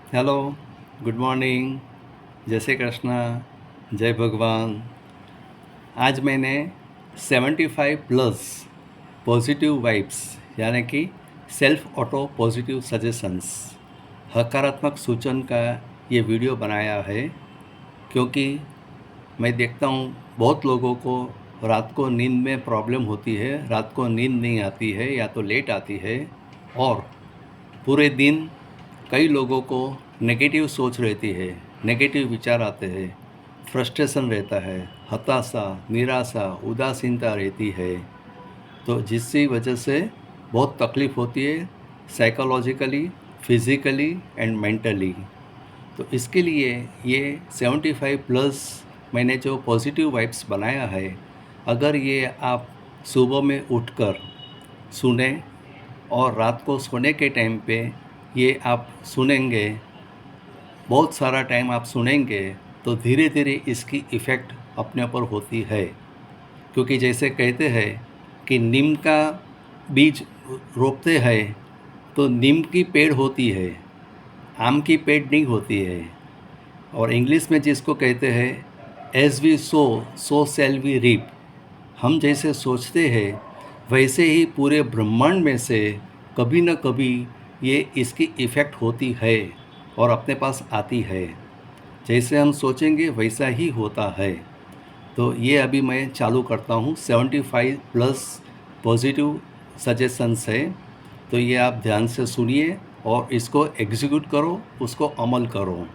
Hello, good morning, जय श्री कृष्णा, जय भगवान। आज मैंने 75 प्लस पॉजिटिव वाइब्स यानी कि सेल्फ ऑटो पॉजिटिव सजेशंस हकारात्मक सूचन का ये वीडियो बनाया है, क्योंकि मैं देखता हूँ बहुत लोगों को रात को नींद में प्रॉब्लम होती है, रात को नींद नहीं आती है या तो लेट आती है, और पूरे दिन कई लोगों को नेगेटिव सोच रहती है, नेगेटिव विचार आते हैं, फ्रस्ट्रेशन रहता है, हताशा, निराशा, उदासीनता रहती है। तो जिसकी वजह से बहुत तकलीफ़ होती है, साइकोलॉजिकली, फिज़िकली एंड मेंटली। तो इसके लिए ये 75 प्लस मैंने जो पॉजिटिव वाइब्स बनाया है, अगर ये आप सुबह में उठकर सुने और रात को सोने के टाइम पे ये आप सुनेंगे, बहुत सारा टाइम आप सुनेंगे, तो धीरे धीरे इसकी इफ़ेक्ट अपने ऊपर होती है। क्योंकि जैसे कहते हैं कि नीम का बीज रोपते हैं तो नीम की पेड़ होती है, आम की पेड़ नहीं होती है। और इंग्लिश में जिसको कहते हैं as we sow shall we reap. हम जैसे सोचते हैं वैसे ही पूरे ब्रह्मांड में से कभी न कभी ये इसकी इफ़ेक्ट होती है और अपने पास आती है। जैसे हम सोचेंगे वैसा ही होता है। तो ये अभी मैं चालू करता हूँ, 75 प्लस पॉजिटिव सजेशंस है। तो ये आप ध्यान से सुनिए और इसको एग्जीक्यूट करो, उसको अमल करो।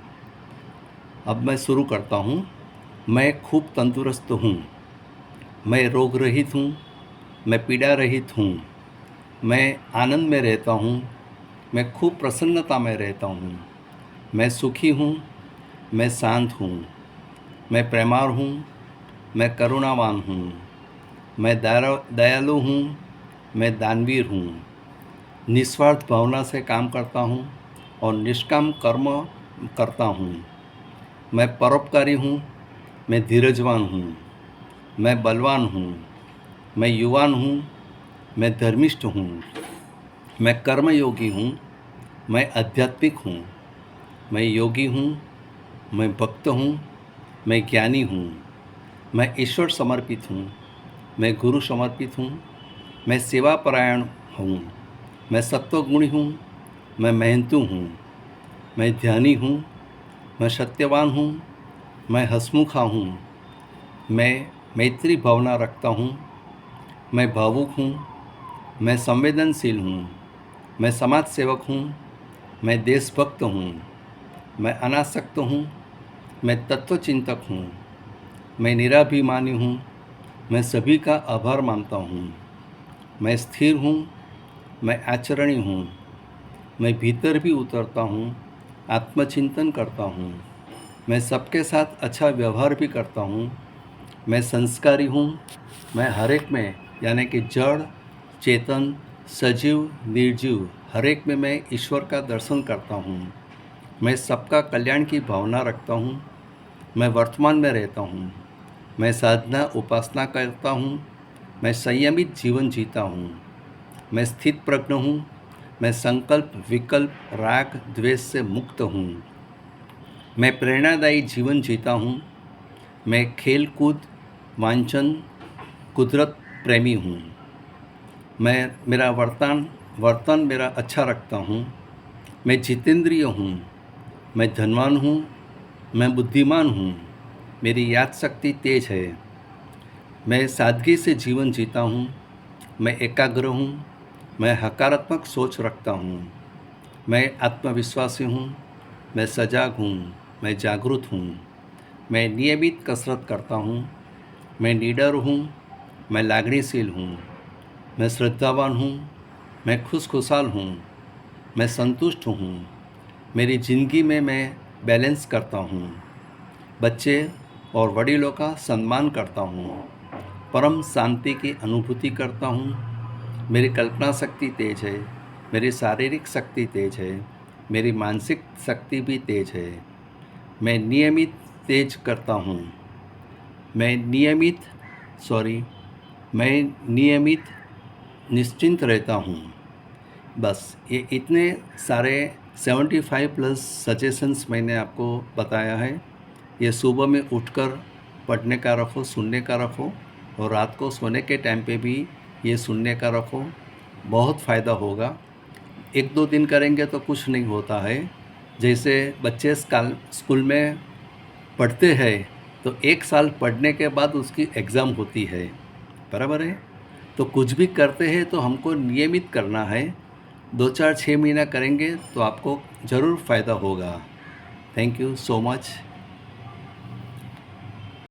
अब मैं शुरू करता हूँ। मैं खूब तंदुरुस्त हूँ, मैं रोग रहित हूँ, मैं पीड़ा रहित हूँ, मैं आनंद में रहता हूँ, मैं खूब प्रसन्नता में रहता हूँ, मैं सुखी हूँ, मैं शांत हूँ, मैं प्रेमार हूँ, मैं करुणावान हूँ, मैं दयालु हूँ, मैं दानवीर हूँ, निस्वार्थ भावना से काम करता हूँ और निष्काम कर्म करता हूँ, मैं परोपकारी हूँ, मैं धीरजवान हूँ, मैं बलवान हूँ, मैं युवान हूँ, मैं धर्मिष्ठ हूँ, मैं कर्मयोगी हूँ, मैं आध्यात्मिक हूँ, मैं योगी हूँ, मैं भक्त हूँ, मैं ज्ञानी हूँ, मैं ईश्वर समर्पित हूँ, मैं गुरु समर्पित हूँ, मैं सेवापरायण हूँ, मैं सत्वगुणी हूँ, मैं मेहनतू हूँ, मैं ध्यानी हूँ, मैं सत्यवान हूँ, मैं हंसमुखा हूँ, मैं मैत्री भावना रखता हूँ, मैं भावुक हूँ, मैं संवेदनशील हूँ, मैं समाज सेवक हूँ, मैं देशभक्त हूँ, मैं अनासक्त हूँ, मैं तत्वचिंतक हूँ, मैं निराभिमानी हूँ, मैं सभी का आभार मानता हूँ, मैं स्थिर हूँ, मैं आचरणी हूँ, मैं भीतर भी उतरता हूँ, आत्मचिंतन करता हूँ, मैं सबके साथ अच्छा व्यवहार भी करता हूँ, मैं संस्कारी हूँ, मैं हर एक में यानी कि जड़, चेतन, सजीव, निर्जीव हर एक में मैं ईश्वर का दर्शन करता हूँ, मैं सबका कल्याण की भावना रखता हूँ, मैं वर्तमान में रहता हूँ, मैं साधना उपासना करता हूँ, मैं संयमित जीवन जीता हूँ, मैं स्थित प्रज्ञ हूँ, मैं संकल्प विकल्प राग द्वेष से मुक्त हूँ, मैं प्रेरणादायी जीवन जीता हूँ, मैं खेल कूद वांछन कुदरत प्रेमी हूँ, मैं मेरा वर्तन मेरा अच्छा रखता हूँ, मैं जितेंद्रिय हूँ, मैं धनवान हूँ, मैं बुद्धिमान हूँ, मेरी याद शक्ति तेज है, मैं सादगी से जीवन जीता हूँ, मैं एकाग्र हूँ, मैं सकारात्मक सोच रखता हूँ, मैं आत्मविश्वासी हूँ, मैं सजग हूँ, मैं जागरूक हूँ, मैं नियमित कसरत करता हूँ, मैं निडर हूँ, मैं लागणीशील हूँ, मैं श्रद्धावान हूँ, मैं खुशहाल हूँ, मैं संतुष्ट हूँ, मेरी ज़िंदगी में मैं बैलेंस करता हूँ, बच्चे और वडीलों का सम्मान करता हूँ, परम शांति की अनुभूति करता हूँ, मेरी कल्पना शक्ति तेज है, मेरी शारीरिक शक्ति तेज है, मेरी मानसिक शक्ति भी तेज है, मैं नियमित तेज करता हूँ, मैं नियमित सॉरी मैं नियमित निश्चिंत रहता हूँ। बस ये इतने सारे 75 प्लस सजेशंस मैंने आपको बताया है। ये सुबह में उठकर पढ़ने का रखो, सुनने का रखो, और रात को सोने के टाइम पे भी ये सुनने का रखो। बहुत फ़ायदा होगा। 1-2 दिन करेंगे तो कुछ नहीं होता है। जैसे बच्चे स्कूल में पढ़ते हैं तो 1 साल पढ़ने के बाद उसकी एग्ज़ाम होती है, बराबर है? तो कुछ भी करते हैं तो हमको नियमित करना है। 2-4-6 महीना करेंगे तो आपको ज़रूर फ़ायदा होगा। Thank you so much.